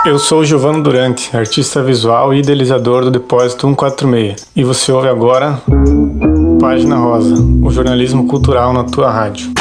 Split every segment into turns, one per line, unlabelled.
Eu sou o Giovano Durante, artista visual e idealizador do Depósito 146. E você ouve agora Página Rosa, o jornalismo cultural na tua rádio.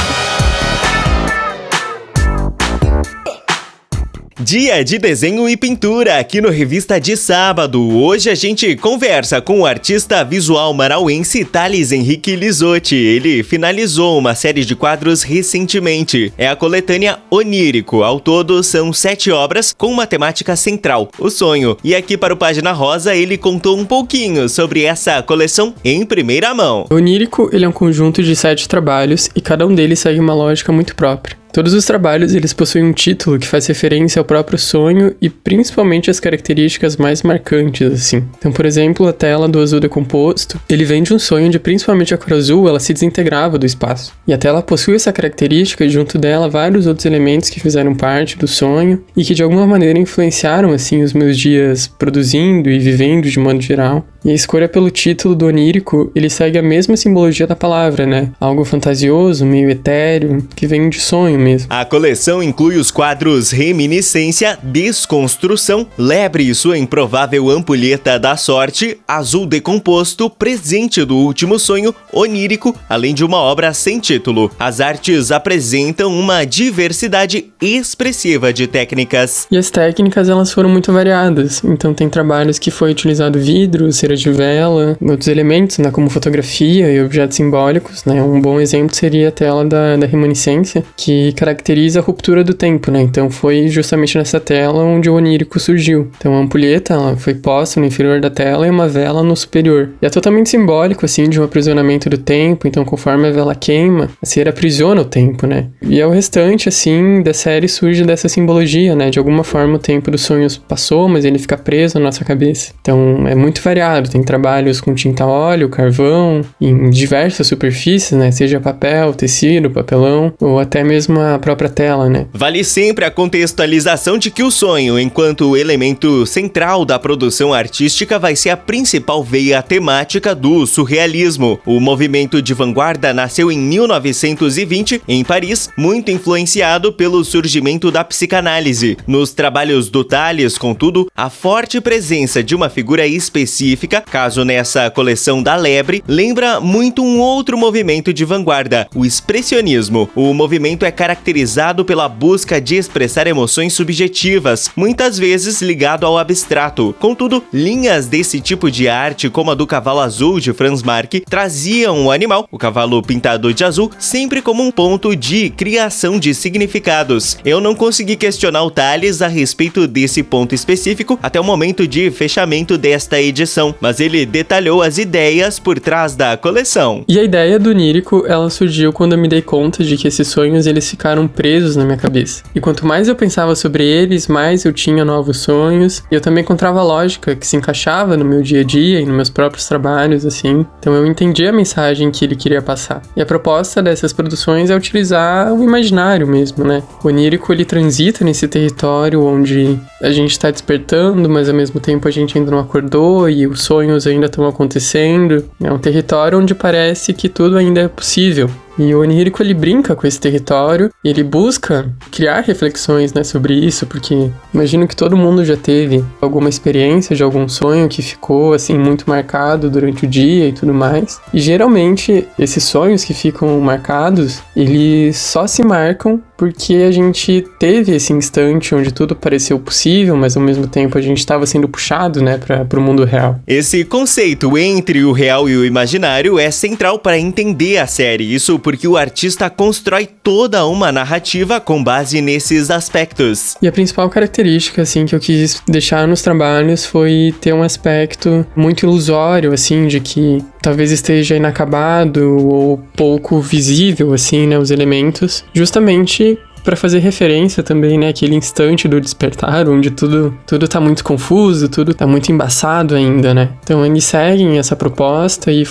Dia de desenho e pintura aqui no Revista de Sábado. Hoje a gente conversa com o artista visual marauense Thales Henrique Lisotti. Ele finalizou uma série de quadros recentemente. É a coletânea Onírico. Ao todo são 7 obras com uma temática central, o sonho. E aqui para o Página Rosa ele contou um pouquinho sobre essa coleção em primeira mão.
Onírico, ele é um conjunto de 7 trabalhos e cada um deles segue uma lógica muito própria. Todos os trabalhos, eles possuem um título que faz referência ao próprio sonho e principalmente as características mais marcantes, assim. Então, por exemplo, a tela do azul decomposto, ele vem de um sonho onde principalmente a cor azul, ela se desintegrava do espaço. E a tela possui essa característica e junto dela vários outros elementos que fizeram parte do sonho e que de alguma maneira influenciaram, assim, os meus dias produzindo e vivendo de modo geral. E a escolha pelo título do onírico, ele segue a mesma simbologia da palavra, né? Algo fantasioso, meio etéreo, que vem de sonho mesmo.
A coleção inclui os quadros Reminiscência, Desconstrução, Lebre e sua improvável ampulheta da sorte, Azul decomposto, Presente do último sonho, Onírico, além de uma obra sem título. As artes apresentam uma diversidade expressiva de técnicas.
E as técnicas, elas foram muito variadas. Então tem trabalhos que foi utilizado vidro, cera de vela, outros elementos, né, como fotografia e objetos simbólicos, né? Um bom exemplo seria a tela da reminiscência, que caracteriza a ruptura do tempo, né? Então foi justamente nessa tela onde o onírico surgiu. Então a ampulheta, ela foi posta no inferior da tela e uma vela no superior. E é totalmente simbólico, assim, de um aprisionamento do tempo. Então conforme a vela queima, a cera aprisiona o tempo, né? E o restante, assim, da série surge dessa simbologia, né? De alguma forma o tempo dos sonhos passou, mas ele fica preso na nossa cabeça. Então é muito variado. Tem trabalhos com tinta a óleo, carvão, em diversas superfícies, né? Seja papel, tecido, papelão, ou até mesmo a própria tela, né?
Vale sempre a contextualização de que o sonho, enquanto elemento central da produção artística, vai ser a principal veia temática do surrealismo. O movimento de vanguarda nasceu em 1920, em Paris, muito influenciado pelo surgimento da psicanálise. Nos trabalhos do Thales, contudo, a forte presença de uma figura específica, caso nessa coleção da Lebre, lembra muito um outro movimento de vanguarda, o expressionismo. O movimento é caracterizado pela busca de expressar emoções subjetivas, muitas vezes ligado ao abstrato. Contudo, linhas desse tipo de arte, como a do cavalo azul de Franz Marc, traziam o animal, o cavalo pintado de azul, sempre como um ponto de criação de significados. Eu não consegui questionar o Thales a respeito desse ponto específico até o momento de fechamento desta edição, mas ele detalhou as ideias por trás da coleção.
E a ideia do onírico, ela surgiu quando eu me dei conta de que esses sonhos, eles ficaram presos na minha cabeça. E quanto mais eu pensava sobre eles, mais eu tinha novos sonhos. E eu também encontrava lógica que se encaixava no meu dia a dia e nos meus próprios trabalhos, assim. Então eu entendi a mensagem que ele queria passar. E a proposta dessas produções é utilizar o imaginário mesmo, né? O onírico, ele transita nesse território onde a gente está despertando, mas ao mesmo tempo a gente ainda não acordou e os sonhos ainda estão acontecendo. É um território onde parece que tudo ainda é possível. E o onírico, ele brinca com esse território e ele busca criar reflexões, né, sobre isso, porque imagino que todo mundo já teve alguma experiência de algum sonho que ficou, assim, muito marcado durante o dia e tudo mais. E geralmente, esses sonhos que ficam marcados, eles só se marcam porque a gente teve esse instante onde tudo pareceu possível, mas ao mesmo tempo a gente estava sendo puxado, né, para o mundo real.
Esse conceito entre o real e o imaginário é central para entender a série. Isso porque o artista constrói toda uma narrativa com base nesses aspectos.
E a principal característica, assim, que eu quis deixar nos trabalhos foi ter um aspecto muito ilusório, assim, de que talvez esteja inacabado ou pouco visível, assim, né, os elementos, justamente para fazer referência também, né, aquele instante do despertar, onde tudo tá muito confuso, tudo tá muito embaçado ainda, né. Então eles seguem essa proposta e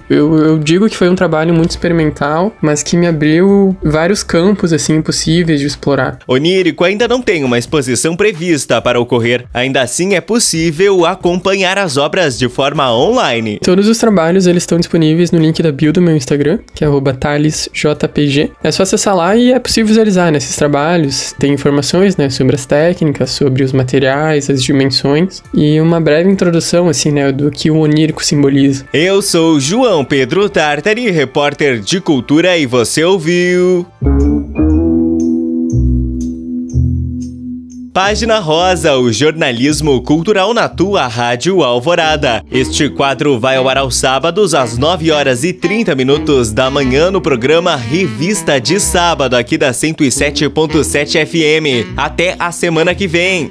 eu digo que foi um trabalho muito experimental, mas que me abriu vários campos, assim, possíveis de explorar.
Onírico ainda não tem uma exposição prevista para ocorrer, ainda assim é possível acompanhar as obras de forma online.
Todos os trabalhos, eles estão disponíveis no link da bio do meu Instagram, que é @thalesjpg. É só acessar lá e é possível visualizar, né, nesses trabalhos tem informações, né, sobre as técnicas, sobre os materiais, as dimensões e uma breve introdução, assim, né, do que o onírico simboliza.
Eu sou João Pedro Tartari, repórter de cultura, e você ouviu... Página Rosa, o jornalismo cultural na tua Rádio Alvorada. Este quadro vai ao ar aos sábados às 9h30 da manhã no programa Revista de Sábado aqui da 107.7 FM. Até a semana que vem.